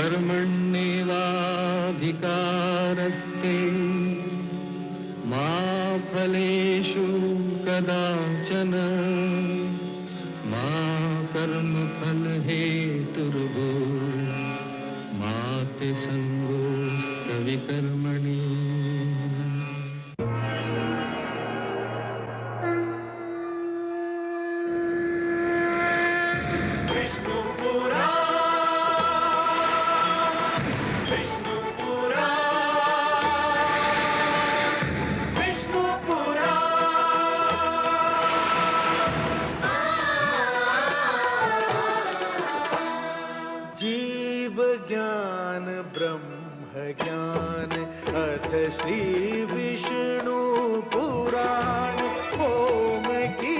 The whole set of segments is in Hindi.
कर्मण्येवाधिकारस्ते मा फलेषु कदाचन मा कर्मफलहेतुर्भूः मा ते संगोऽस्त्वविकर्मणि। श्री विष्णु पुराण ओम की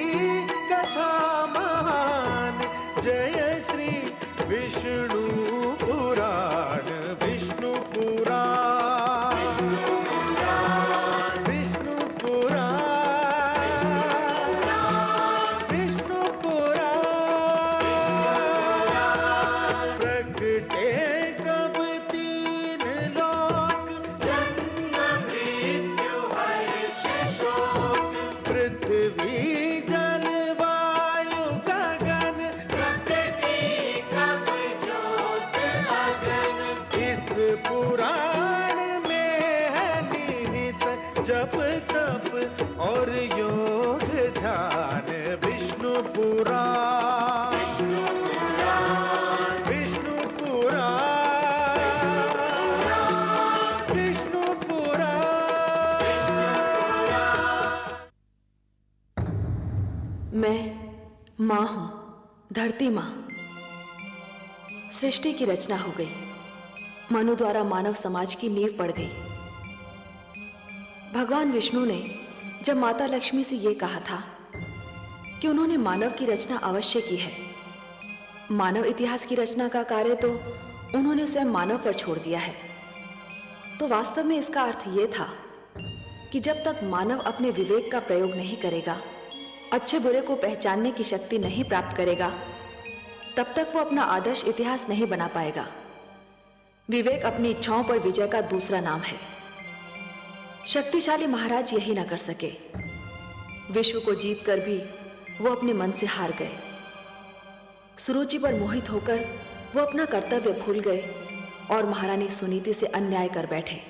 कथा महान। जय श्री विष्णु पुराण विष्णु पुराण विष्णु पुराण विष्णु पुराण। प्रगटे कब तीन लोक पृथ्वी जल वायु गगन प्रकृति कब ज्योत अगन। इस पुराण में है निहित जप तप और योग ध्यान। विष्णु पुराण विष्णु पुराण विष्णु मैं माँ हूँ, धरती माँ। सृष्टि की रचना हो गई, मनु द्वारा मानव समाज की नींव पड़ गई। भगवान विष्णु ने जब माता लक्ष्मी से ये कहा था कि उन्होंने मानव की रचना अवश्य की है, मानव इतिहास की रचना का कार्य तो उन्होंने स्वयं मानव पर छोड़ दिया है, तो वास्तव में इसका अर्थ ये था कि जब तक मानव अपने विवेक का प्रयोग नहीं करेगा, अच्छे बुरे को पहचानने की शक्ति नहीं प्राप्त करेगा, तब तक वो अपना आदर्श इतिहास नहीं बना पाएगा। विवेक अपनी इच्छाओं पर विजय का दूसरा नाम है। शक्तिशाली महाराज यही न कर सके, विश्व को जीतकर भी वो अपने मन से हार गए। सुरुचि पर मोहित होकर वो अपना कर्तव्य भूल गए और महारानी सुनीति से अन्याय कर बैठे।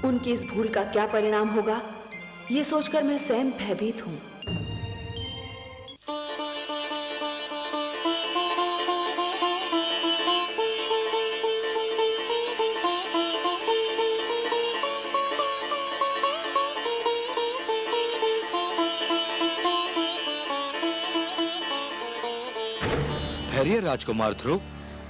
उनकी इस भूल का क्या परिणाम होगा, ये सोचकर मैं स्वयं भयभीत हूं। ठहरिए राजकुमार ध्रुव,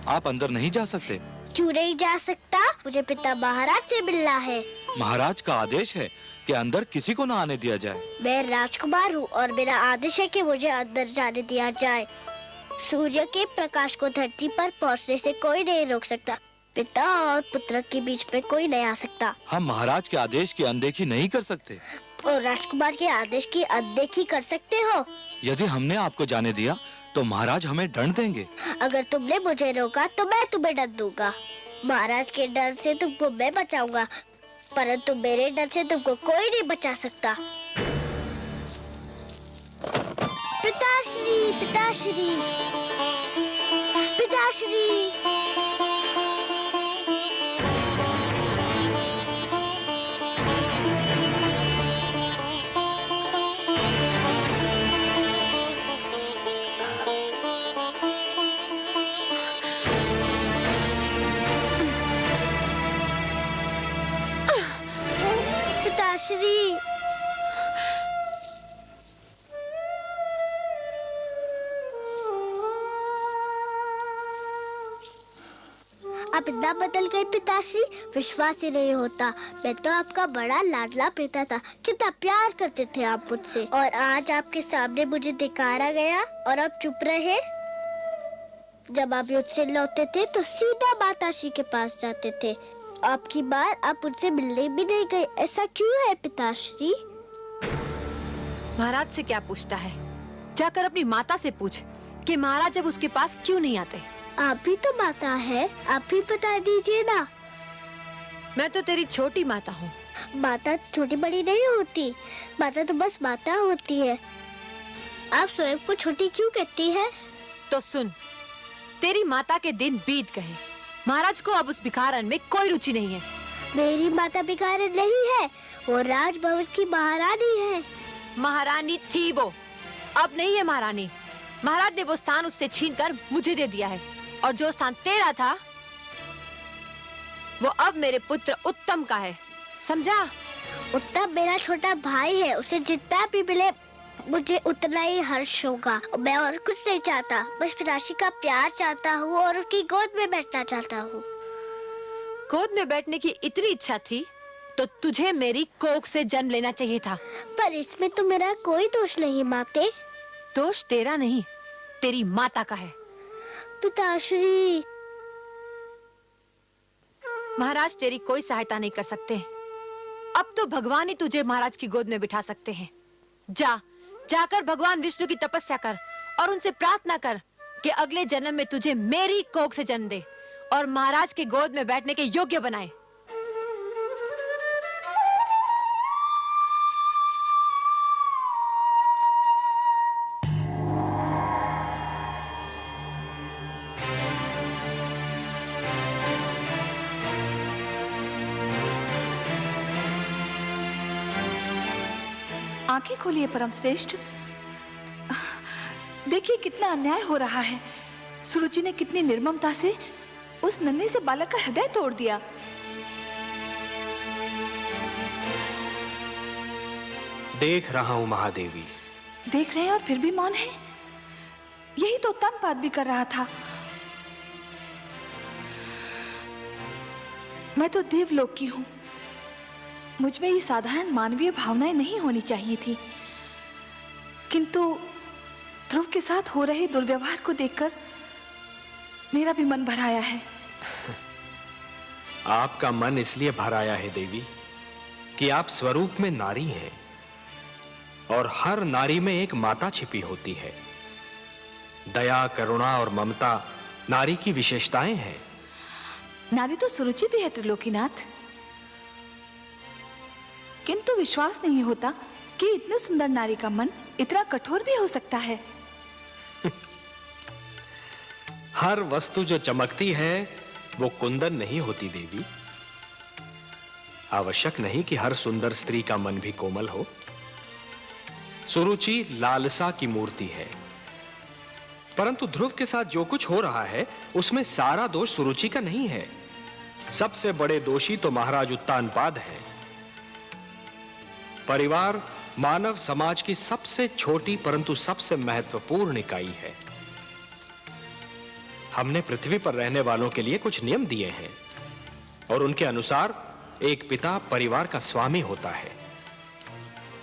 आप अंदर नहीं जा सकते। क्यों नहीं जा सकता? मुझे पिता महाराज से मिलना है। महाराज का आदेश है कि अंदर किसी को न आने दिया जाए। मैं राजकुमार हूँ और मेरा आदेश है कि मुझे अंदर जाने दिया जाए। सूर्य के प्रकाश को धरती पर पहुँचने से कोई नहीं रोक सकता। पिता और पुत्र के बीच में कोई नहीं आ सकता। हम महाराज के आदेश की अनदेखी नहीं कर सकते। और राजकुमार के आदेश की अनदेखी कर सकते हो? यदि हमने आपको जाने दिया तो महाराज हमें दंड देंगे। अगर तुमने मुझे रोका तो मैं तुम्हें दंड दूंगा। महाराज के डर से तुमको मैं बचाऊंगा, परंतु मेरे डर से तुमको कोई नहीं बचा सकता। पिताश्री, पिताश्री, पिताश्री। पिताश्री, आप इतना बदल गए पिताश्री, विश्वास ही नहीं होता। मैं तो आपका बड़ा लाडला पिता था, कितना प्यार करते थे आप मुझसे, और आज आपके सामने मुझे धिक्कारा गया और आप चुप रहे। जब आप युद्ध से लौटते थे तो सीधा माताश्री के पास जाते थे। आपकी बार आप मुझसे मिलने भी नहीं गए, ऐसा क्यों है पिताश्री? महाराज से क्या पूछता है? जाकर अपनी माता से पूछ कि महाराज जब उसके पास क्यों नहीं आते। आप भी तो माता है, आप भी बता दीजिए ना। मैं तो तेरी छोटी माता हूँ। माता छोटी बड़ी नहीं होती, माता तो बस माता होती है। आप स्वयं को छोटी क्यों कहती है? तो सुन, तेरी माता के दिन बीत गए। महाराज को अब उस भिखारन में कोई रुचि नहीं है। मेरी माता भिखारन नहीं है, वो राजभवन की महारानी है। महारानी थी वो, अब नहीं है महारानी। महाराज ने वो स्थान उससे छीनकर मुझे दे दिया है, और जो स्थान तेरा था वो अब मेरे पुत्र उत्तम का है, समझा? उत्तम मेरा छोटा भाई है, उसे जितना भी मिले मुझे उतना ही हर्ष होगा। मैं और कुछ नहीं चाहता, बस पिताश्री का प्यार चाहता हूँ और उनकी गोद में बैठना चाहता हूँ। गोद में बैठने की इतनी इच्छा थी तो तुझे मेरी कोख से जन्म लेना चाहिए था। पर इसमें तो मेरा कोई दोष नहीं माते। दोष तेरा नहीं, तेरी माता का है। पिताश्री, महाराज तेरी कोई सहायता नहीं कर सकते। अब तो भगवान ही तुझे महाराज की गोद में बिठा सकते हैं। जाकर भगवान विष्णु की तपस्या कर और उनसे प्रार्थना कर कि अगले जन्म में तुझे मेरी कोख से जन्म दे और महाराज के गोद में बैठने के योग्य बनाए। आंखें खोलिए परम श्रेष्ठ। देखिए कितना अन्याय हो रहा है। सुरुचि ने कितनी निर्ममता से उस नन्हे से बालक का हृदय तोड़ दिया। देख रहा हूं महादेवी। देख रहे हैं और फिर भी मौन है। यही तो उत्तानपाद भी कर रहा था। मैं तो देवलोक की हूं, मुझ में ये साधारण मानवीय भावनाएं नहीं होनी चाहिए थी, किंतु ध्रुव के साथ हो रहे दुर्व्यवहार को देखकर मेरा भी मन भर आया है। आपका मन इसलिए भर आया है देवी कि आप स्वरूप में नारी हैं और हर नारी में एक माता छिपी होती है। दया, करुणा और ममता नारी की विशेषताएं हैं। नारी तो सुरुचि भी है त्रिलोकीनाथ, किंतु विश्वास नहीं होता कि इतने सुंदर नारी का मन इतना कठोर भी हो सकता है। हर वस्तु जो चमकती है वो कुंदन नहीं होती देवी। आवश्यक नहीं कि हर सुंदर स्त्री का मन भी कोमल हो। सुरुचि लालसा की मूर्ति है, परंतु ध्रुव के साथ जो कुछ हो रहा है उसमें सारा दोष सुरुचि का नहीं है। सबसे बड़े दोषी तो महाराज उत्तानपाद हैं। परिवार मानव समाज की सबसे छोटी परंतु सबसे महत्वपूर्ण इकाई है। हमने पृथ्वी पर रहने वालों के लिए कुछ नियम दिए हैं और उनके अनुसार एक पिता परिवार का स्वामी होता है।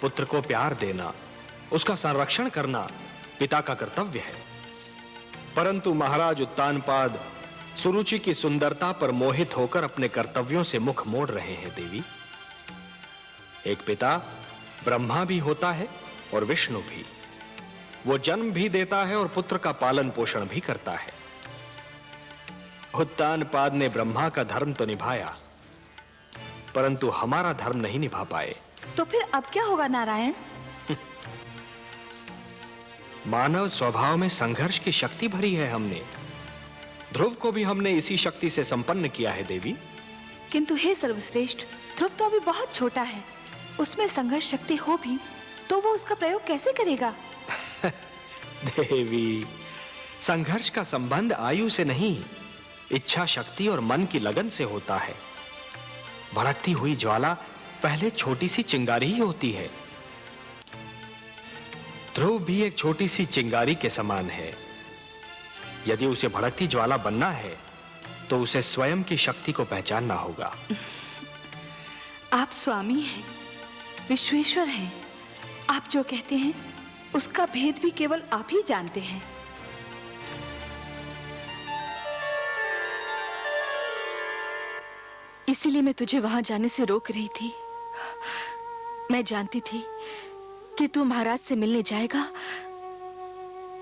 पुत्र को प्यार देना, उसका संरक्षण करना पिता का कर्तव्य है। परंतु महाराज उत्तानपाद सुरुचि की सुंदरता पर मोहित होकर अपने कर्तव्यों से मुख मोड़ रहे हैं देवी। एक पिता ब्रह्मा भी होता है और विष्णु भी। वो जन्म भी देता है और पुत्र का पालन पोषण भी करता है। उत्तानपाद ने ब्रह्मा का धर्म तो निभाया, परंतु हमारा धर्म नहीं निभा पाए। तो फिर अब क्या होगा नारायण? मानव स्वभाव में संघर्ष की शक्ति भरी है हमने। ध्रुव को भी हमने इसी शक्ति से संपन्न किया है देवी। किंतु हे सर्वश्रेष्ठ, ध्रुव तो अभी बहुत छोटा है। उसमें संघर्ष शक्ति हो भी तो वो उसका प्रयोग कैसे करेगा? देवी, संघर्ष का संबंध आयु से नहीं, इच्छा शक्ति और मन की लगन से होता है। भड़कती हुई ज्वाला पहले छोटी सी चिंगारी ही होती है। ध्रुव भी एक छोटी सी चिंगारी के समान है। यदि उसे भड़कती ज्वाला बनना है तो उसे स्वयं की शक्ति को पहचानना होगा। आप स्वामी हैं, विश्वेश्वर हैं। आप जो कहते हैं उसका भेद भी केवल आप ही जानते हैं। इसीलिए मैं तुझे वहां जाने से रोक रही थी। मैं जानती थी कि तू महाराज से मिलने जाएगा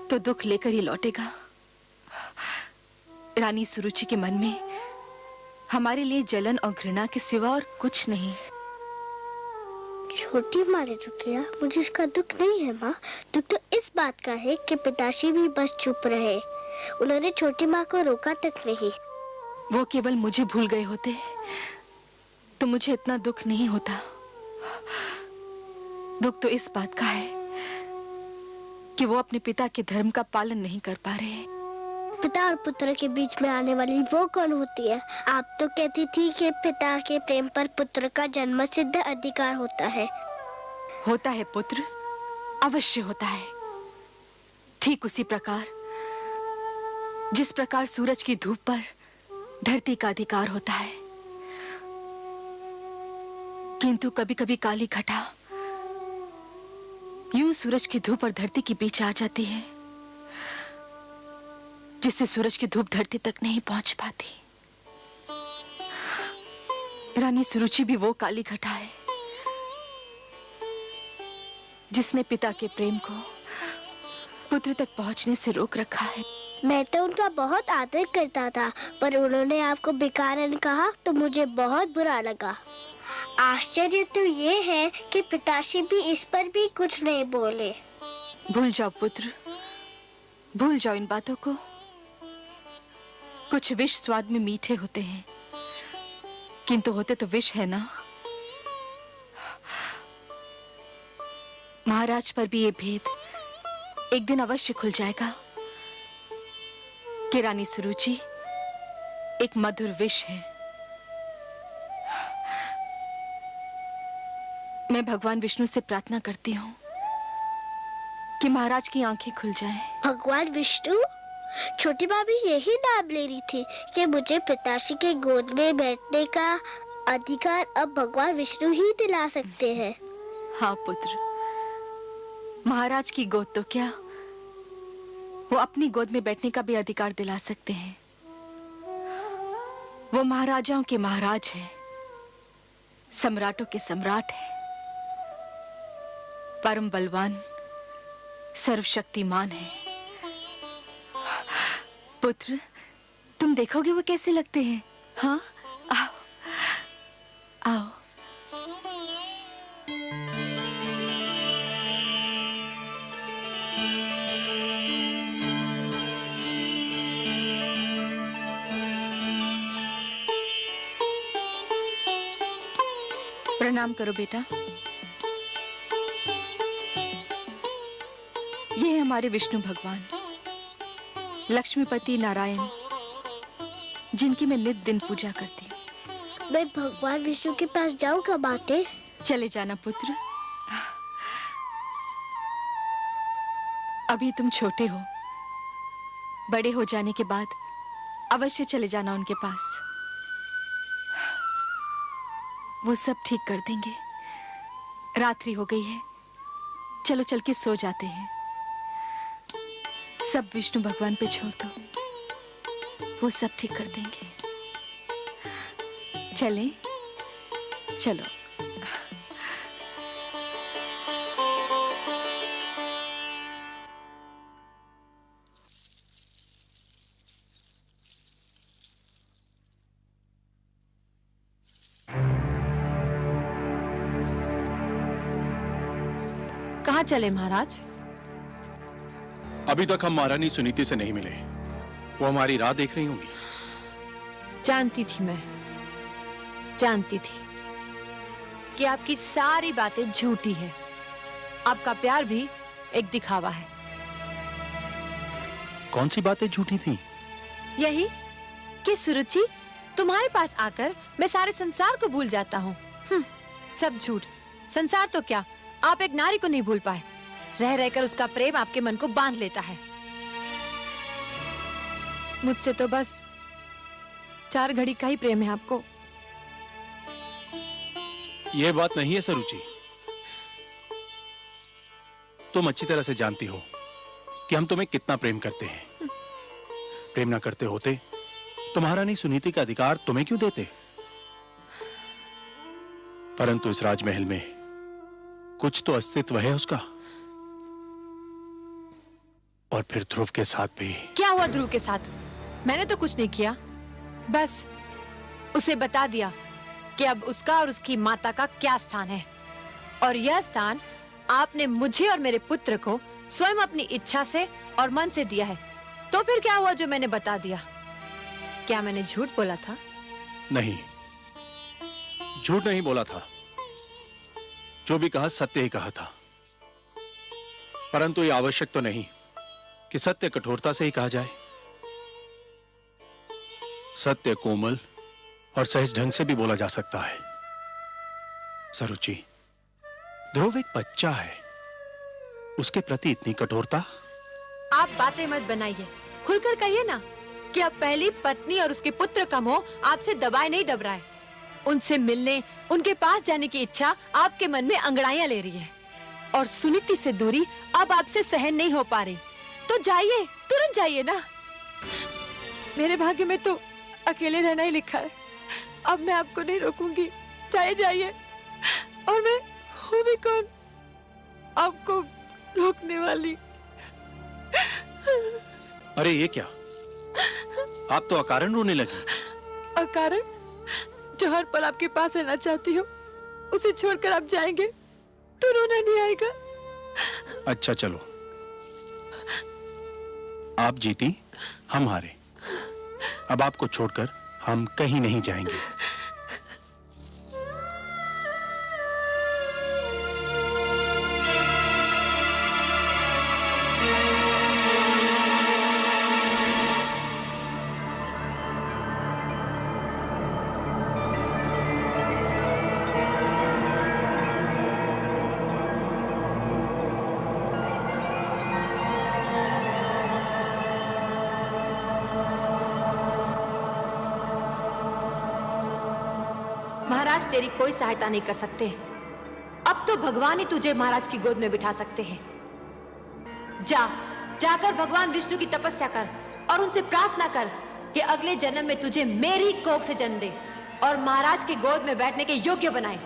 तो दुख लेकर ही लौटेगा। रानी सुरुचि के मन में हमारे लिए जलन और घृणा के सिवा और कुछ नहीं। छोटी माँ ने जो किया मुझे इसका दुख नहीं है माँ। दुख तो इस बात का है कि पिताश्री भी बस चुप रहे। उन्होंने छोटी माँ को रोका तक नहीं। वो केवल मुझे भूल गए होते तो मुझे इतना दुख नहीं होता। दुख तो इस बात का है कि वो अपने पिता के धर्म का पालन नहीं कर पा रहे। पिता और पुत्र के बीच में आने वाली वो कौन होती है? आप तो कहती थी कि पिता के प्रेम पर पुत्र का जन्म सिद्ध अधिकार होता है। होता है पुत्र, अवश्य होता है। ठीक उसी प्रकार जिस प्रकार सूरज की धूप पर धरती का अधिकार होता है। किंतु कभी कभी काली घटा यूं सूरज की धूप और धरती के बीच आ जाती है, जिससे सूरज की धूप धरती तक नहीं पहुंच पाती। रानी सुरुचि भी वो काली घटा है जिसने पिता के प्रेम को पुत्र तक पहुंचने से रोक रखा है। मैं तो उनका बहुत आदर करता था, पर उन्होंने आपको बेकारन कहा तो मुझे बहुत बुरा लगा। आश्चर्य तो ये है कि पिताश्री भी इस पर भी कुछ नहीं बोले। भूल जाओ पुत्र, भूल जाओ इन बातों को। कुछ विष स्वाद में मीठे होते हैं, किंतु होते तो विष है ना। महाराज पर भी ये भेद एक दिन अवश्य खुल जाएगा कि रानी सुरुचि एक मधुर विष है। मैं भगवान विष्णु से प्रार्थना करती हूँ कि महाराज की आंखें खुल जाएं। भगवान विष्णु? छोटी माँ भी यही नाम ले रही थी कि मुझे पिताश्री के गोद में बैठने का अधिकार अब भगवान विष्णु ही दिला सकते हैं। हाँ पुत्र, महाराज की गोद तो क्या, वो अपनी गोद में बैठने का भी अधिकार दिला सकते हैं। वो महाराजाओं के महाराज हैं, सम्राटों के सम्राट हैं, परम बलवान, सर्वशक्तिमान है। पुत्र, तुम देखोगे वो कैसे लगते हैं। हाँ, आओ आओ। प्रणाम करो बेटा। ये है हमारे विष्णु भगवान, लक्ष्मीपति नारायण, जिनकी मैं नित दिन पूजा करती हूँ। मैं भगवान विष्णु के पास जाऊँ कब आते? चले जाना पुत्र, अभी तुम छोटे हो, बड़े हो जाने के बाद अवश्य चले जाना उनके पास। वो सब ठीक कर देंगे। रात्रि हो गई है, चलो चल के सो जाते हैं। सब विष्णु भगवान पे छोड़ दो, वो सब ठीक कर देंगे। चलें? चलो। कहाँ चले महाराज? अभी तक हम महारानी सुनीति से नहीं मिले। वो हमारी राह देख रही होंगी। जानती थी, मैं जानती थी कि आपकी सारी बातें झूठी है। आपका प्यार भी एक दिखावा है। कौन सी बातें झूठी थी? यही कि सुरुचि, तुम्हारे पास आकर मैं सारे संसार को भूल जाता हूँ। सब झूठ। संसार तो क्या, आप एक नारी को नहीं भूल पाए। रह रहकर उसका प्रेम आपके मन को बांध लेता है। मुझसे तो बस 4 घड़ी का ही प्रेम है आपको। यह बात नहीं है सरुचि। तुम अच्छी तरह से जानती हो कि हम तुम्हें कितना प्रेम करते हैं। प्रेम ना करते होते तो महारानी सुनीति का अधिकार तुम्हें क्यों देते? परंतु इस राजमहल में कुछ तो अस्तित्व है उसका। और फिर ध्रुव के साथ भी। क्या हुआ ध्रुव के साथ? मैंने तो कुछ नहीं किया, बस उसे बता दिया कि अब उसका और उसकी माता का क्या स्थान है। और यह स्थान आपने मुझे और मेरे पुत्र को स्वयं अपनी इच्छा से और मन से दिया है। तो फिर क्या हुआ जो मैंने बता दिया? क्या मैंने झूठ बोला था? नहीं, झूठ नहीं बोला था। जो भी कहा सत्य ही कहा था। परंतु यह आवश्यक तो नहीं कि सत्य कठोरता से ही कहा जाए। सत्य कोमल और सहज ढंग से भी बोला जा सकता है। सरुचि, ध्रुव एक बच्चा है, उसके प्रति इतनी कठोरता? आप बातें मत बनाइए, खुलकर कहिए ना कि अब पहली पत्नी और उसके पुत्र का मोह आपसे दबाए नहीं दब रहा है। उनसे मिलने, उनके पास जाने की इच्छा आपके मन में अंगड़ाइयां ले रही है और सुनीति से दूरी अब आपसे सहन नहीं हो पा रही। तो जाइए, तुरंत जाइए ना। मेरे भाग्य में तो अकेले रहना ही लिखा है। अब मैं आपको नहीं रोकूंगी, जाइए जाइए। और मैं हूँ भी कौन आपको रोकने वाली? अरे ये क्या, आप तो अकारण रोने लगी। अकारण? जो हर पल आपके पास रहना चाहती हो, उसे छोड़कर आप जाएंगे तो रोना नहीं आएगा? अच्छा चलो, आप जीती, हम हारे। अब आपको छोड़कर हम कहीं नहीं जाएंगे। महाराज तेरी कोई सहायता नहीं कर सकते। अब तो भगवान ही तुझे महाराज की गोद में बिठा सकते हैं। जाकर भगवान विष्णु की तपस्या कर और उनसे प्रार्थना कर कि अगले जन्म में तुझे मेरी कोख से जन्म दे और महाराज की गोद में बैठने के योग्य बनाए।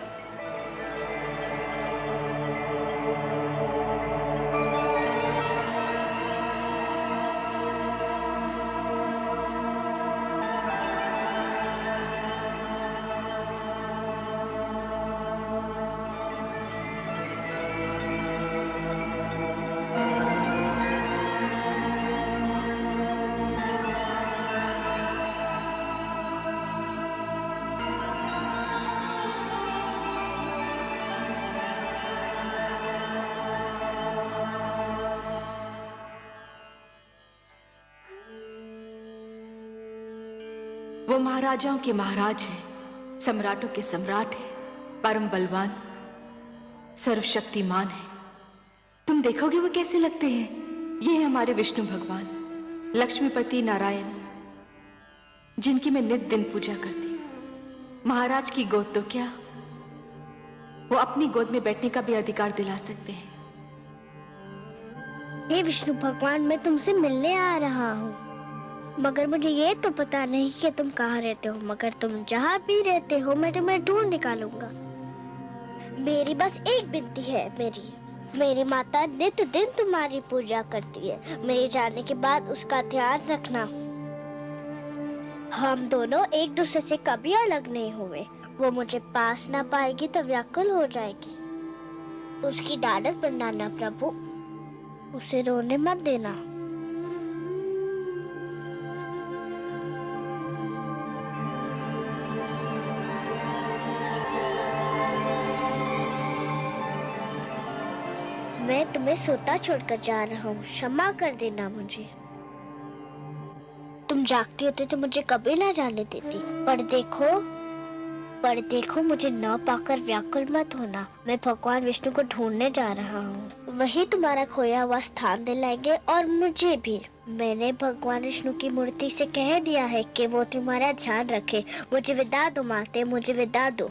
वो महाराजाओं के महाराज हैं, सम्राटों के सम्राट हैं, परम बलवान, सर्वशक्तिमान है। तुम देखोगे वो कैसे लगते हैं। ये है हमारे विष्णु भगवान, लक्ष्मीपति नारायण, जिनकी मैं नित दिन पूजा करती। महाराज की गोद तो क्या, वो अपनी गोद में बैठने का भी अधिकार दिला सकते हैं। हे विष्णु भगवान, मैं तुमसे मिलने आ रहा हूँ, मगर मुझे ये तो पता नहीं कि तुम कहाँ रहते हो। मगर तुम जहाँ भी रहते हो मैं तुम्हें ढूंढ निकालूंगा। मेरी बस एक विनती है, मेरी माता नित दिन तुम्हारी पूजा करती है। मेरे जाने के बाद उसका ध्यान रखना। हम दोनों एक दूसरे से कभी अलग नहीं हुए। वो मुझे पास ना पाएगी तो व्याकुल हो जाएगी। उसकी ढाढ़स बढ़ाना प्रभु, उसे रोने मत देना। मैं तुम्हें सोता छोड़कर जा रहा हूँ, क्षमा कर देना मुझे। तुम जागती होती तो मुझे कभी ना जाने देती। पर देखो मुझे न पाकर व्याकुल मत होना। मैं भगवान विष्णु को ढूंढने जा रहा हूँ। वही तुम्हारा खोया हुआ स्थान दिलाएंगे और मुझे भी। मैंने भगवान विष्णु की मूर्ति से कह दिया है कि वो तुम्हारा ध्यान रखे। मुझे विदा दो माते, मुझे विदा दो।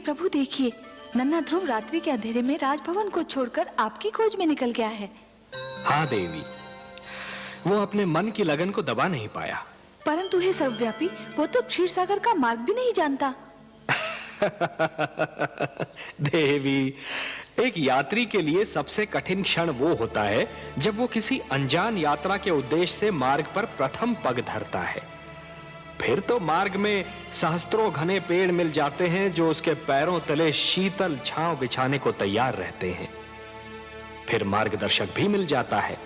प्रभु देखिए, नन्हा ध्रुव रात्रि के अंधेरे में राजभवन को छोड़कर आपकी खोज में निकल गया है। हाँ देवी, वो अपने मन की लगन को दबा नहीं पाया। परंतु हे सर्वव्यापी, वो तो क्षीर सागर का मार्ग भी नहीं जानता। देवी, एक यात्री के लिए सबसे कठिन क्षण वो होता है जब वो किसी अनजान यात्रा के उद्देश्य से मार्ग पर प्रथम पग धरता है। फिर तो मार्ग में सहस्त्रों घने पेड़ मिल जाते हैं जो उसके पैरों तले शीतल छांव बिछाने को तैयार रहते हैं। फिर मार्गदर्शक भी मिल जाता है,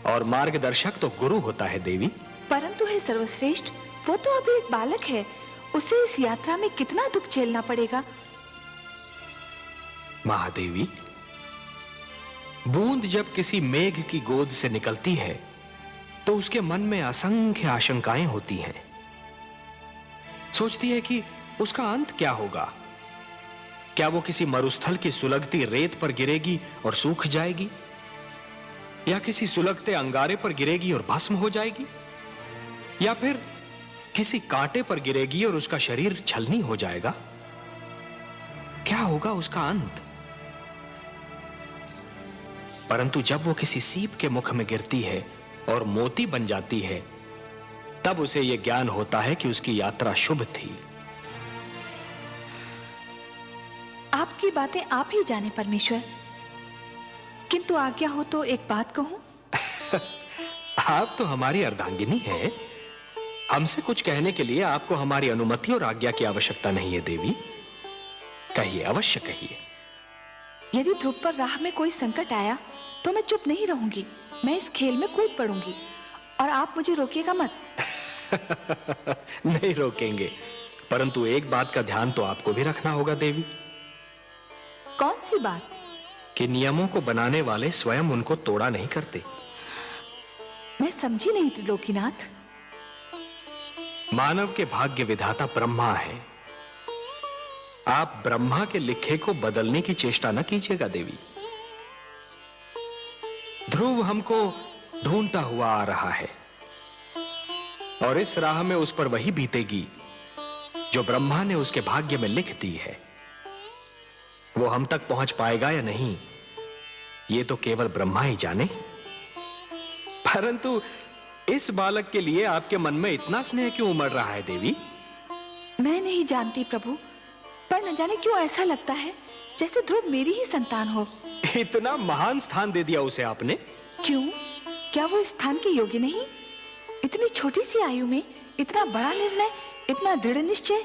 और मार्गदर्शक तो गुरु होता है देवी। परंतु हे सर्वश्रेष्ठ, वो तो अभी एक बालक है, उसे इस यात्रा में कितना दुख झेलना पड़ेगा। महादेवी, बूंद जब किसी मेघ की गोद से निकलती है तो उसके मन में असंख्य आशंकाएं होती हैं। सोचती है कि उसका अंत क्या होगा। क्या वो किसी मरुस्थल की सुलगती रेत पर गिरेगी और सूख जाएगी, या किसी सुलगते अंगारे पर गिरेगी और भस्म हो जाएगी, या फिर किसी कांटे पर गिरेगी और उसका शरीर छलनी हो जाएगा। क्या होगा उसका अंत? परंतु जब वो किसी सीप के मुख में गिरती है और मोती बन जाती है, तब उसे यह ज्ञान होता है कि उसकी यात्रा शुभ थी। आपकी बातें आप ही जाने परमेश्वर, किंतु आज्ञा हो तो एक बात कहूं। आप तो हमारी अर्धांगिनी हैं। हमसे कुछ कहने के लिए आपको हमारी अनुमति और आज्ञा की आवश्यकता नहीं है देवी। कहिए, अवश्य कहिए। यदि ध्रुव पर राह में कोई संकट आया तो मैं चुप नहीं रहूंगी, मैं इस खेल में कूद पड़ूंगी, और आप मुझे रोकिएगा मत। नहीं रोकेंगे, परंतु एक बात का ध्यान तो आपको भी रखना होगा देवी। कौन सी बात? कि नियमों को बनाने वाले स्वयं उनको तोड़ा नहीं करते। मैं समझी नहीं त्रिलोकीनाथ। मानव के भाग्य विधाता ब्रह्मा है। आप ब्रह्मा के लिखे को बदलने की चेष्टा न कीजिएगा देवी। ध्रुव हमको ढूंढता हुआ आ रहा है, और इस राह में उस पर वही बीतेगी जो ब्रह्मा ने उसके भाग्य में लिख दी है। वो हम तक पहुंच पाएगा या नहीं, ये तो केवल ब्रह्मा ही जाने। परंतु इस बालक के लिए आपके मन में इतना स्नेह क्यों उमड़ रहा है देवी? मैं नहीं जानती प्रभु, पर न जाने क्यों ऐसा लगता है जैसे ध्रुव मेरी ही संतान हो। इतना महान स्थान दे दिया उसे आपने। क्यों? क्या वो इस स्थान के योग्य नहीं? इतनी छोटी सी आयु में इतना बड़ा निर्णय, इतना दृढ़ निश्चय,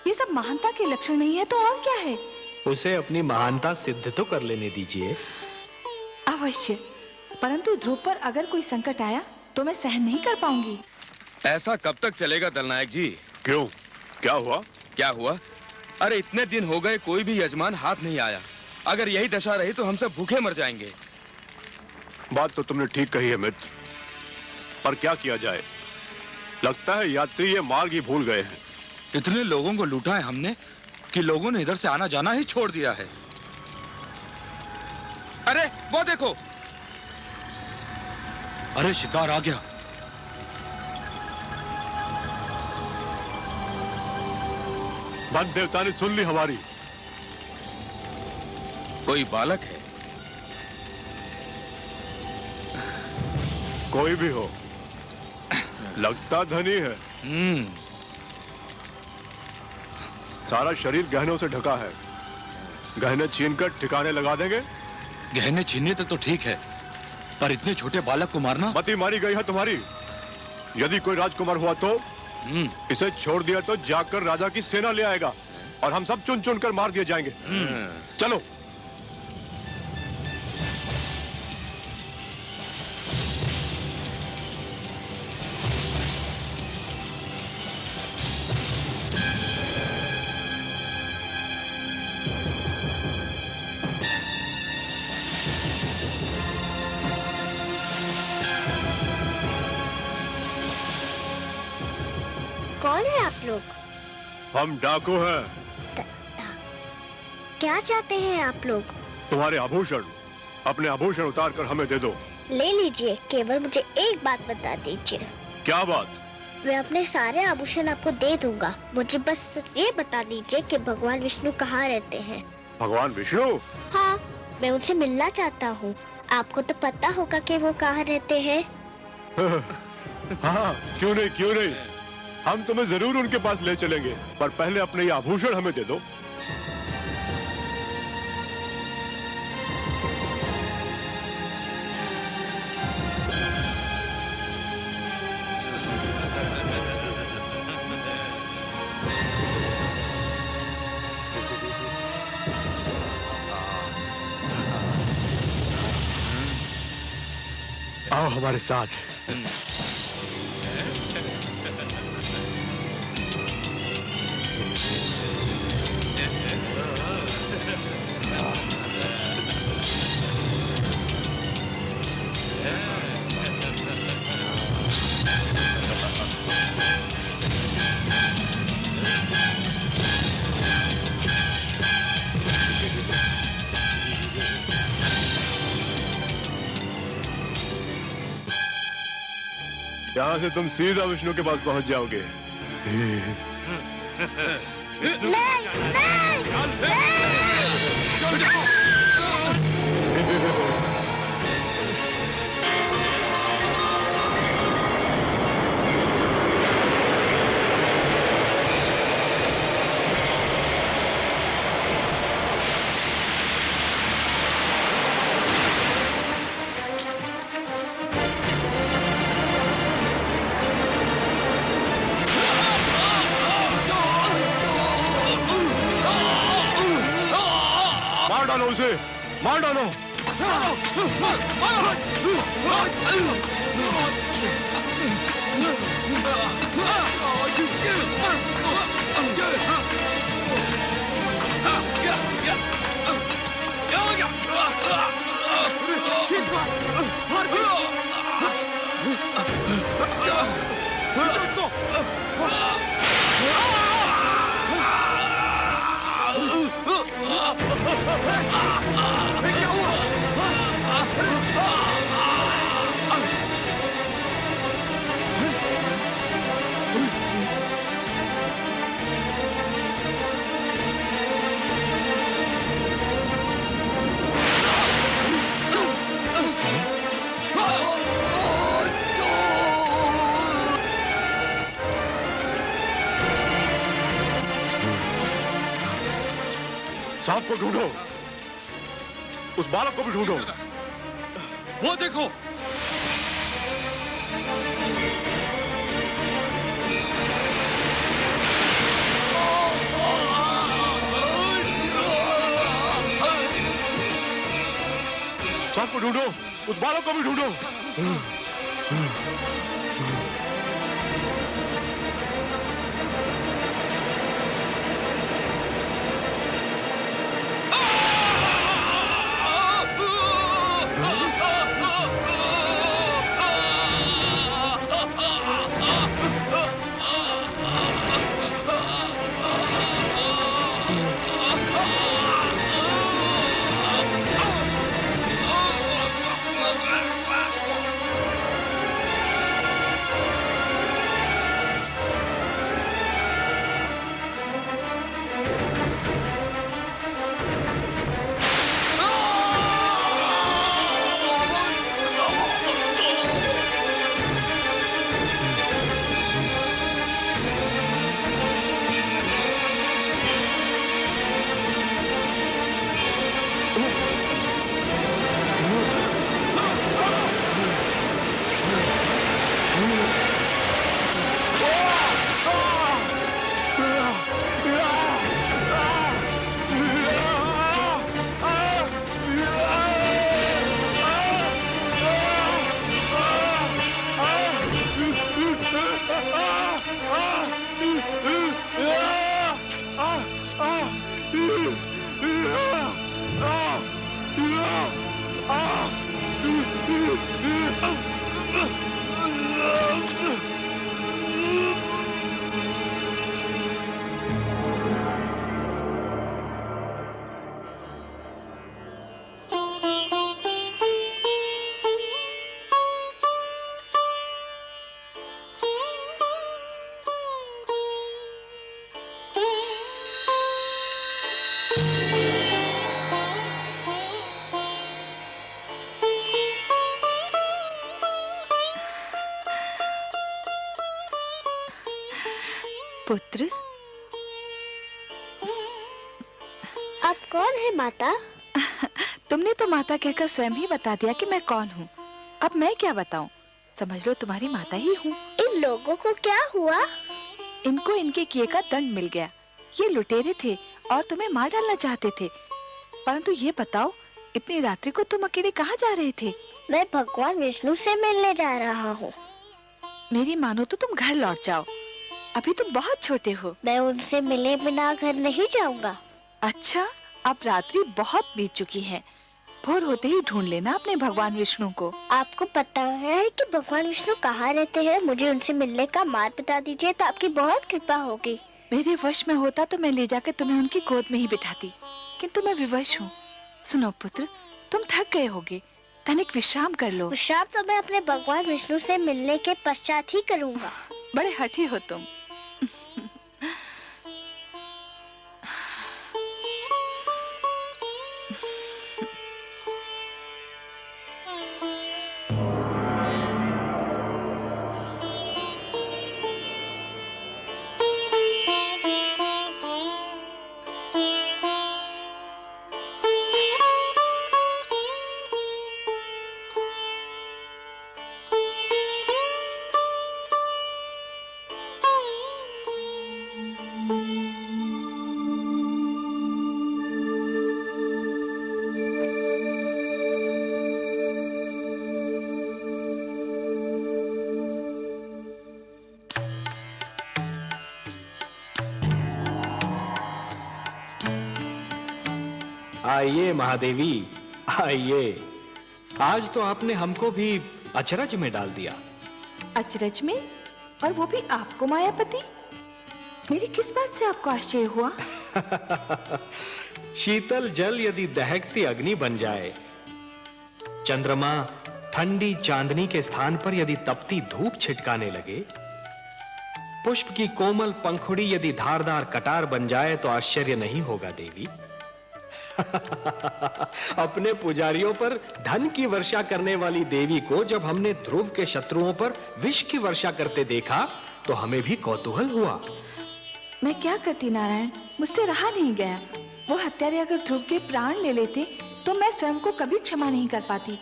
ये सब महानता के लक्षण नहीं है तो और क्या है? उसे अपनी महानता सिद्ध तो कर लेने दीजिए। अवश्य, परंतु ध्रुव पर अगर कोई संकट आया तो मैं सहन नहीं कर पाऊंगी। ऐसा कब तक चलेगा दलनायक जी? क्यों, क्या हुआ? क्या हुआ? अरे इतने दिन हो गए, कोई भी यजमान हाथ नहीं आया। अगर यही दशा रही तो हम सब भूखे मर जाएंगे। बात तो तुमने ठीक कही है मित्र, पर क्या किया जाए? लगता है यात्री ये मार्ग ही भूल गए हैं। इतने लोगों को लूटा है हमने कि लोगों ने इधर से आना जाना ही छोड़ दिया है। अरे वो देखो, अरे शिकार आ गया। वन देवता ने सुन ली हमारी। कोई बालक है? कोई भी हो, लगता धनी है। सारा शरीर गहनों से ढका है। गहने छीनकर ठिकाने लगा देंगे। गहने छीनने तक तो ठीक है, पर इतने छोटे बालक को मारना। मती मारी गई है तुम्हारी। यदि कोई राजकुमार हुआ तो इसे छोड़ दिया तो जाकर राजा की सेना ले आएगा और हम सब चुन चुन कर मार दिए जाएंगे। चलो। कौन है आप लोग? हम डाकू हैं। क्या चाहते हैं आप लोग? तुम्हारे आभूषण, अपने आभूषण उतार कर हमें दे दो। ले लीजिए, केवल मुझे एक बात बता दीजिए। क्या बात? मैं अपने सारे आभूषण आपको दे दूंगा। मुझे बस ये बता दीजिए कि भगवान विष्णु कहाँ रहते हैं। भगवान विष्णु? हाँ, मैं उनसे मिलना चाहता हूँ। आपको तो पता होगा कि वो कहाँ रहते हैं। हाँ, क्यों नहीं, हम तुम्हें जरूर उनके पास ले चलेंगे, पर पहले अपने ये आभूषण हमें दे दो। आओ हमारे साथ। यहाँ से तुम सीधा विष्णु के पास पहुंच जाओगे। मार डालो। सांप को ढूंढो, उस बालक को भी ढूंढो। वो देखो, सांप को ढूंढो, उस बालक को भी ढूंढो। पुत्र, आप कौन है माता? तुमने तो माता कहकर स्वयं ही बता दिया कि मैं कौन हूँ। अब मैं क्या बताऊं? समझ लो तुम्हारी माता ही हूँ। इन लोगों को क्या हुआ? इनको इनके किए का दंड मिल गया। ये लुटेरे थे और तुम्हें मार डालना चाहते थे। परंतु ये बताओ, इतनी रात्रि को तुम अकेले कहाँ जा रहे थे? मैं भगवान विष्णु से मिलने जा रहा हूँ। मेरी मानो तो तुम घर लौट जाओ, अभी तुम बहुत छोटे हो। मैं उनसे मिले बिना घर नहीं जाऊंगा। अच्छा, अब रात्रि बहुत बीत चुकी है। भोर होते ही ढूंढ लेना अपने भगवान विष्णु को। आपको पता है कि भगवान विष्णु कहाँ रहते हैं? मुझे उनसे मिलने का मार्ग बता दीजिए तो आपकी बहुत कृपा होगी। मेरे वश में होता तो मैं ले जाकर तुम्हें उनकी गोद में ही बिठाती, किंतु मैं विवश हूँ। सुनो पुत्र, तुम थक गए होगे, तनिक विश्राम कर लो। विश्राम तो मैं अपने भगवान विष्णु से मिलने के पश्चात ही करूँगा। बड़े हठी हो तुम। आइए महादेवी, आइए। आज तो आपने हमको भी अचरज में डाल दिया। अचरज में? और वो भी आपको मायापति? मेरी किस बात से आपको आश्चर्य हुआ? शीतल जल यदि दहकती अग्नि बन जाए, चंद्रमा ठंडी चांदनी के स्थान पर यदि तपती धूप छिटकाने लगे, पुष्प की कोमल पंखुड़ी यदि धारदार कटार बन जाए तो आश्चर्य नहीं होगा देवी। अपने पुजारियों पर धन की वर्षा करने वाली देवी को जब हमने ध्रुव के शत्रुओं पर विष की वर्षा करते देखा तो हमें भी कौतूहल हुआ। मैं क्या करती नारायण, मुझसे रहा नहीं गया। वो हत्यारे अगर ध्रुव के प्राण ले लेते तो मैं स्वयं को कभी क्षमा नहीं कर पाती।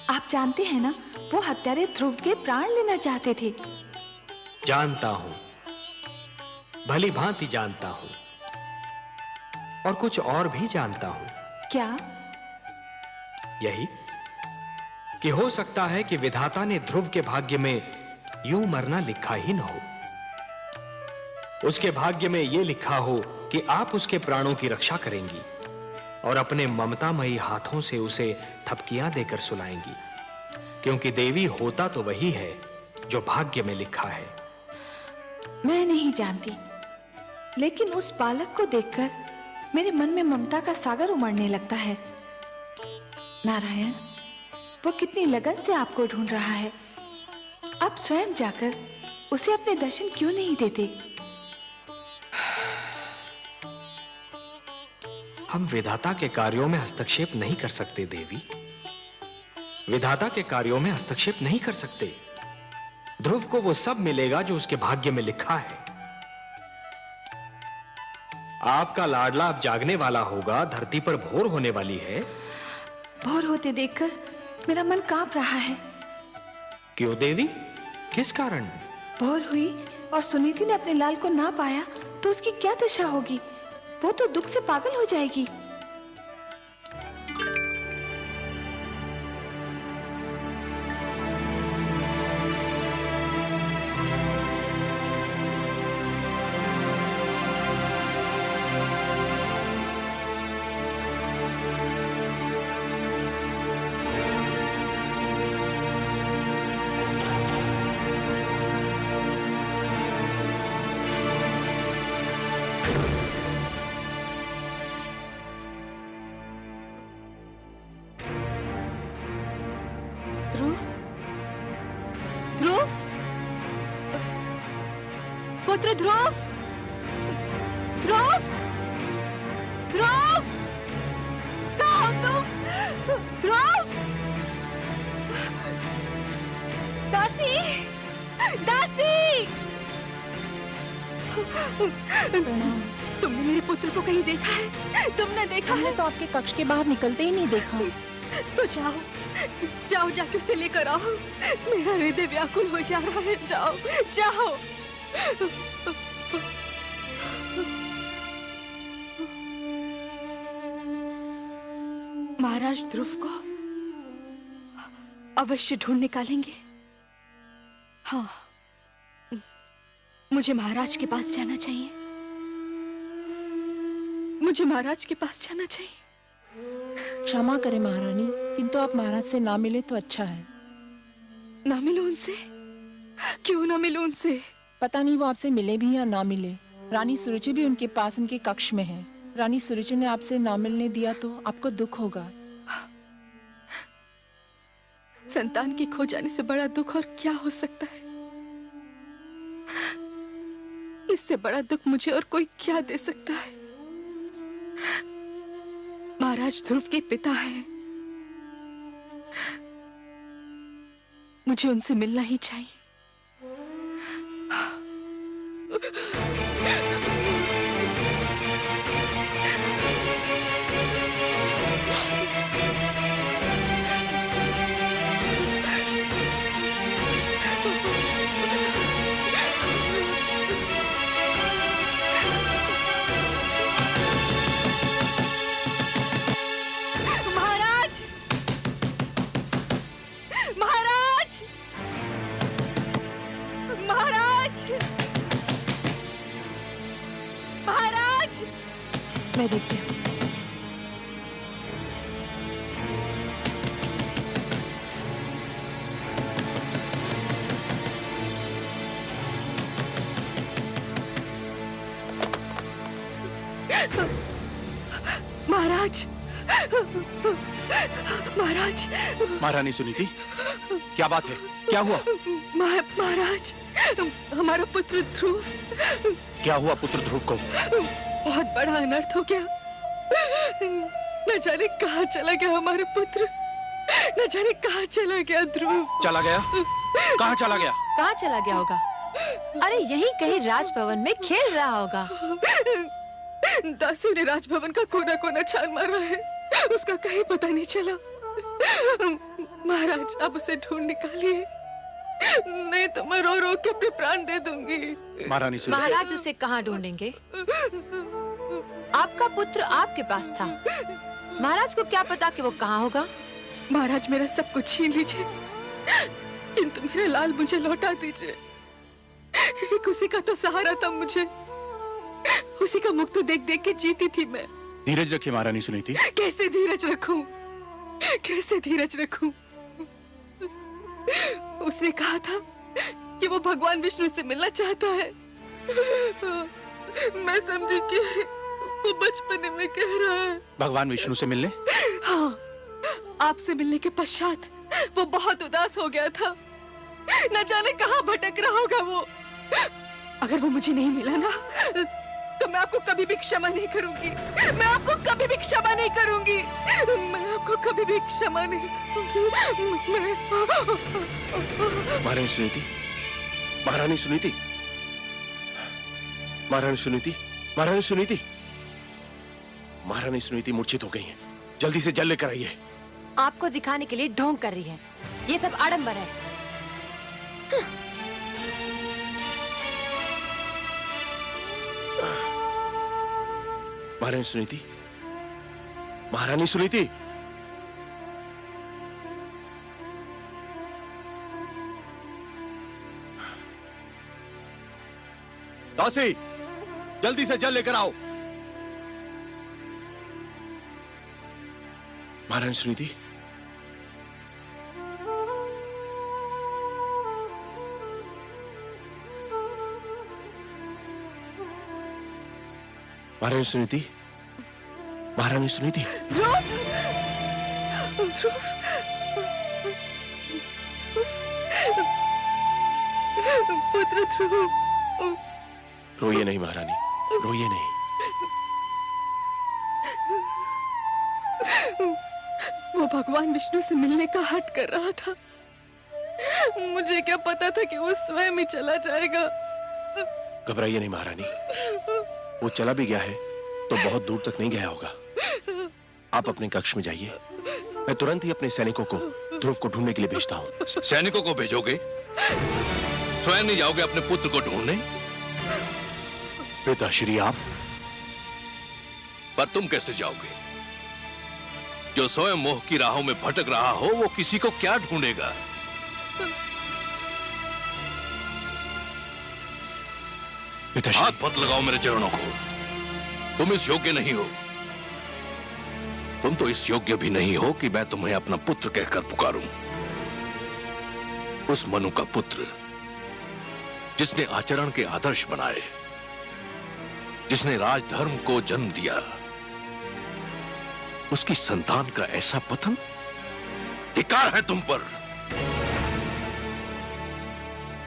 आप जानते हैं ना, वो हत्यारे ध्रुव के प्राण लेना चाहते थे। जानता हूं, भली भांति जानता हूं, और कुछ और भी जानता हूं। क्या? यही कि हो सकता है कि विधाता ने ध्रुव के भाग्य में यूं मरना लिखा ही न हो। उसके भाग्य में यह लिखा हो कि आप उसके प्राणों की रक्षा करेंगी और अपने ममतामयी हाथों से उसे थपकियां देकर सुलाएंगी, क्योंकि देवी होता तो वही है जो भाग्य में लिखा है। मैं नहीं जानती, लेकिन उस बालक को देखकर मेरे मन में ममता का सागर उमड़ने लगता है। नारायण, वो कितनी लगन से आपको ढूंढ रहा है। आप स्वयं जाकर उसे अपने दर्शन क्यों नहीं देते? हम विधाता के कार्यों में हस्तक्षेप नहीं कर सकते देवी। विधाता के कार्यों में हस्तक्षेप नहीं कर सकते। ध्रुव को वो सब मिलेगा जो उसके भाग्य में लिखा है। आपका लाडला अब जागने वाला होगा, धरती पर भोर होने वाली है। भोर होते देखकर मेरा मन कांप रहा है। क्यों देवी, किस कारण? भोर हुई और सुनीति ने अपने लाल को ना पाया तो उसकी क्या दशा होगी? वो तो दुख से पागल हो जाएगी। ध्रुव, पुत्र ध्रुव, ध्रुव, ध्रुव, कहाँ हो तुम? ध्रुव, दासी, दासी, प्रणाम। तुमने मेरे पुत्र को कहीं देखा है? तुमने देखा हमने है? तो आपके कक्ष के बाहर निकलते ही नहीं देखा। तो जाओ, जाओ जाके उसे लेकर आओ। मेरा हृदय व्याकुल हो जा रहा है। जाओ, जाओ। महाराज ध्रुव को अवश्य ढूंढ निकालेंगे। हाँ, मुझे महाराज के पास जाना चाहिए। मुझे महाराज के पास जाना चाहिए। क्षमा करें महारानी, किंतु आप महाराज से ना मिले तो अच्छा है। ना मिलो उनसे? क्यों ना मिलो उनसे? पता नहीं वो आपसे मिले भी या ना मिले। रानी सुरुचि भी उनके पास उनके कक्ष में है। रानी सुरुचि ने आपसे ना मिलने दिया तो आपको दुख होगा। संतान के खो जाने से बड़ा दुख और क्या हो सकता है? इससे बड़ा दुख मुझे और कोई क्या दे सकता है? महाराज ध्रुव के पिता हैं। मुझे उनसे मिलना ही चाहिए। मैं देखती हूँ। महाराज, महाराज। महारानी सुनीति, क्या बात है? क्या हुआ? महाराज, हमारा पुत्र ध्रुव। क्या हुआ पुत्र ध्रुव को? बहुत बड़ा अनर्थ हो गया। न जाने कहाँ चला गया हमारा पुत्र। न जाने कहाँ चला गया ध्रुव। चला गया? कहाँ चला गया? कहाँ चला गया होगा? अरे यही कहीं राजभवन में खेल रहा होगा। दासियों ने राजभवन का कोना कोना छान मारा है, उसका कहीं पता नहीं चला। महाराज, आप उसे ढूंढ निकालिए, नहीं तो मैं रो रो के अपने प्राण दे दूंगी। महारानी सुनीति। महाराज उसे कहाँ ढूंढेंगे? आपका पुत्र आपके पास था। महाराज को क्या पता कि वो कहाँ होगा? महाराज, मेरा सब कुछ छीन लीजिए, किंतु मेरा लाल मुझे लौटा दीजिए। एक उसी का तो सहारा था मुझे, उसी का मुख तो देख देख के जीती थी मैं। धीरज रखिए महारानी सुनीति। कैसे धीरज रखूं? कैसे धीरज रखूं? उसने कहा था कि वो भगवान विष्णु से मिलना चाहता है। मैं समझी कि वो बचपने में कह रहा है। भगवान विष्णु से मिलने? हाँ, आपसे मिलने के पश्चात वो बहुत उदास हो गया था। न जाने कहाँ भटक रहा होगा वो। अगर वो मुझे नहीं मिला ना, तो मैं आपको कभी भी क्षमा नहीं करूंगी। मैं आपको कभी भी क्षमा नहीं करूंगी। मैं आपको कभी भी क्षमा नहीं करूंगी। महारानी सुनीति, महारानी सुनीति, महारानी सुनीति, महारानी सुनीति, महारानी सुनीति मूर्छित हो गई हैं। जल्दी से जल लेकर आइए। आपको दिखाने के लिए ढोंग कर रही है। ये सब आडंबर है। महारानी सुनीति, महारानी सुनीति, दासी, जल्दी से जल लेकर आओ। महारानी सुनीति, महारानी सुनीति, महारानी सुनीति। ध्रुव, ध्रुव, पुत्र ध्रुव। रोइए नहीं महारानी, रोइए नहीं। वो भगवान विष्णु से मिलने का हट कर रहा था। मुझे क्या पता था कि वो स्वयं ही चला जाएगा। घबराइए नहीं महारानी, वो चला भी गया है तो बहुत दूर तक नहीं गया होगा। आप अपने कक्ष में जाइए, मैं तुरंत ही अपने सैनिकों को ध्रुव को ढूंढने के लिए भेजता हूं। सैनिकों को भेजोगे? स्वयं नहीं जाओगे अपने पुत्र को ढूंढने? पिताश्री आप? पर तुम कैसे जाओगे? जो स्वयं मोह की राहों में भटक रहा हो वो किसी को क्या ढूंढेगा? हाथ मत लगाओ मेरे चरणों को, तुम इस योग्य नहीं हो। तुम तो इस योग्य भी नहीं हो कि मैं तुम्हें अपना पुत्र कहकर पुकारूं। उस मनु का पुत्र जिसने आचरण के आदर्श बनाए, जिसने राजधर्म को जन्म दिया, उसकी संतान का ऐसा पतन? धिक्कार है तुम पर,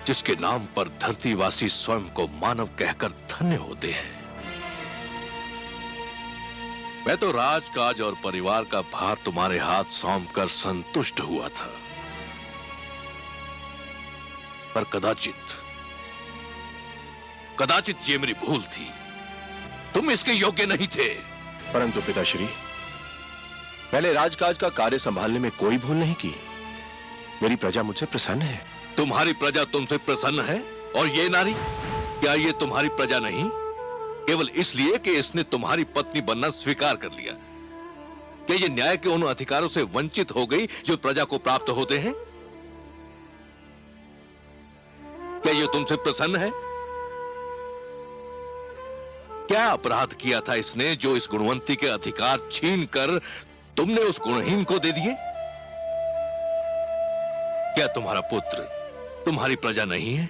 जिसके नाम पर धरतीवासी स्वयं को मानव कहकर धन्य होते हैं। मैं तो राजकाज और परिवार का भार तुम्हारे हाथ सौंपकर संतुष्ट हुआ था, पर कदाचित ये मेरी भूल थी। तुम इसके योग्य नहीं थे। परंतु पिताश्री, मैंने राजकाज का कार्य संभालने में कोई भूल नहीं की। मेरी प्रजा मुझसे प्रसन्न है। तुम्हारी प्रजा तुमसे प्रसन्न है? और ये नारी, क्या ये तुम्हारी प्रजा नहीं? केवल इसलिए कि इसने तुम्हारी पत्नी बनना स्वीकार कर लिया। क्या ये न्याय के उन अधिकारों से वंचित हो गई जो प्रजा को प्राप्त होते हैं? क्या ये तुमसे प्रसन्न है? क्या अपराध किया था इसने जो इस गुणवंती के अधिकार छीनकर तुमने उस गुणहीन को दे दिए? क्या तुम्हारा पुत्र तुम्हारी प्रजा नहीं है,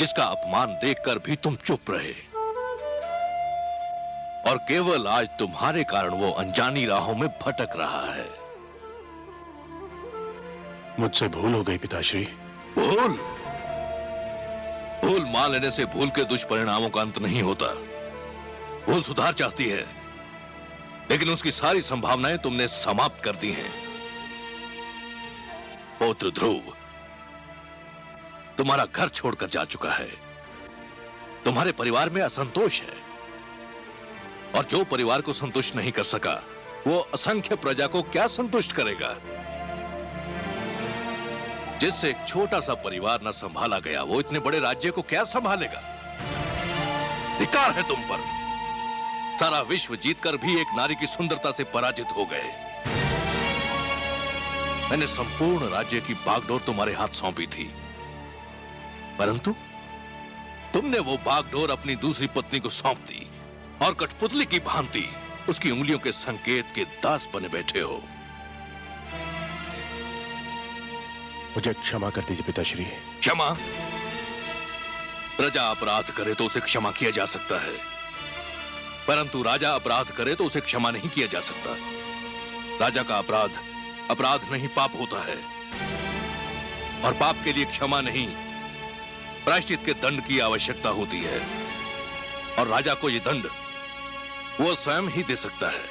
जिसका अपमान देखकर भी तुम चुप रहे? और केवल आज तुम्हारे कारण वो अनजानी राहों में भटक रहा है। मुझसे भूल हो गई पिताश्री। भूल मान लेने से भूल के दुष्परिणामों का अंत नहीं होता। भूल सुधार चाहती है, लेकिन उसकी सारी संभावनाएं तुमने समाप्त कर दी हैं। पौत्र ध्रुव तुम्हारा घर छोड़कर जा चुका है। तुम्हारे परिवार में असंतोष है, और जो परिवार को संतुष्ट नहीं कर सका वो असंख्य प्रजा को क्या संतुष्ट करेगा? जिससे एक छोटा सा परिवार न संभाला गया वो इतने बड़े राज्य को क्या संभालेगा? धिक्कार है तुम पर। सारा विश्व जीतकर भी एक नारी की सुंदरता से पराजित हो गए। मैंने संपूर्ण राज्य की बागडोर तुम्हारे हाथ सौंपी थी, परंतु तुमने वो बागडोर अपनी दूसरी पत्नी को सौंप दी और कठपुतली की भांति उसकी उंगलियों के संकेत के दास बने बैठे हो। मुझे क्षमा कर दीजिए पिताश्री। क्षमा? प्रजा अपराध करे तो उसे क्षमा किया जा सकता है, परंतु राजा अपराध करे तो उसे क्षमा नहीं किया जा सकता। राजा का अपराध नहीं पाप होता है, और पाप के लिए क्षमा नहीं प्रायश्चित के दंड की आवश्यकता होती है, और राजा को यह दंड वो स्वयं ही दे सकता है।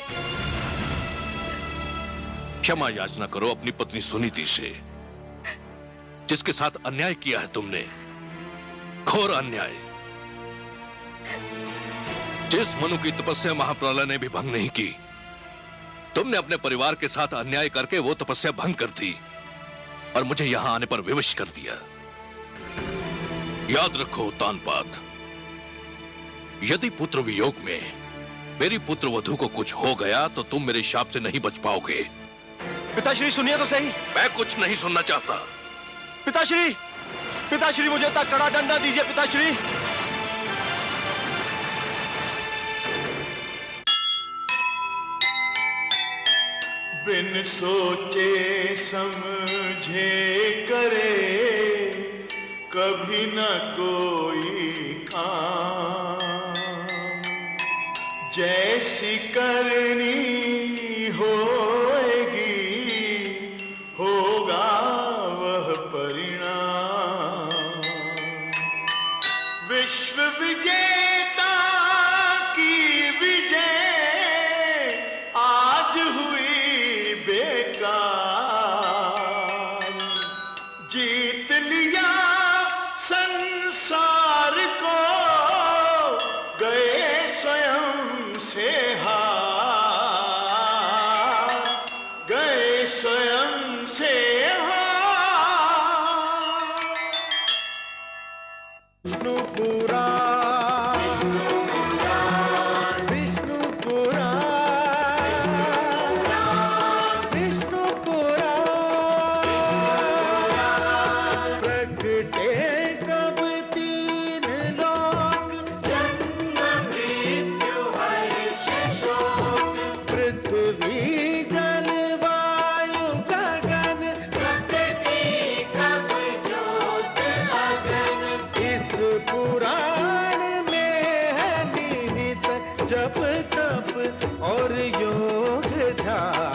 क्षमा याचना करो अपनी पत्नी सुनीति से, जिसके साथ अन्याय किया है तुमने, घोर अन्याय। जिस मनु की तपस्या महाप्रलय ने भी भंग नहीं की, तुमने अपने परिवार के साथ अन्याय करके वो तपस्या भंग कर दी और मुझे यहां आने पर विवश कर दिया। याद रखो तानपात, यदि पुत्र वियोग में मेरी पुत्र वधू को कुछ हो गया तो तुम मेरे शाप से नहीं बच पाओगे। पिताश्री सुनिए तो सही। मैं कुछ नहीं सुनना चाहता। पिताश्री मुझे इतना कड़ा डंडा दीजिए पिताश्री। बिन सोचे समझे करे कभी न कोई काम, जैसी करनी होएगी होगा वह परिणाम। विश्व विजेता की विजय आज हुई बेकार, जीत लिया संसार सबसे विष्णु पुराण, विष्णु पुराण, विष्णु पुराण। प्रगटे कब तीन लोक, जन्म मृत्यु हर्ष शोक। पृथ्वी जल वायु गगन, प्रकृति कब ज्योत अगन। इस पुराण में है निहित जप तप और योग ध्यान।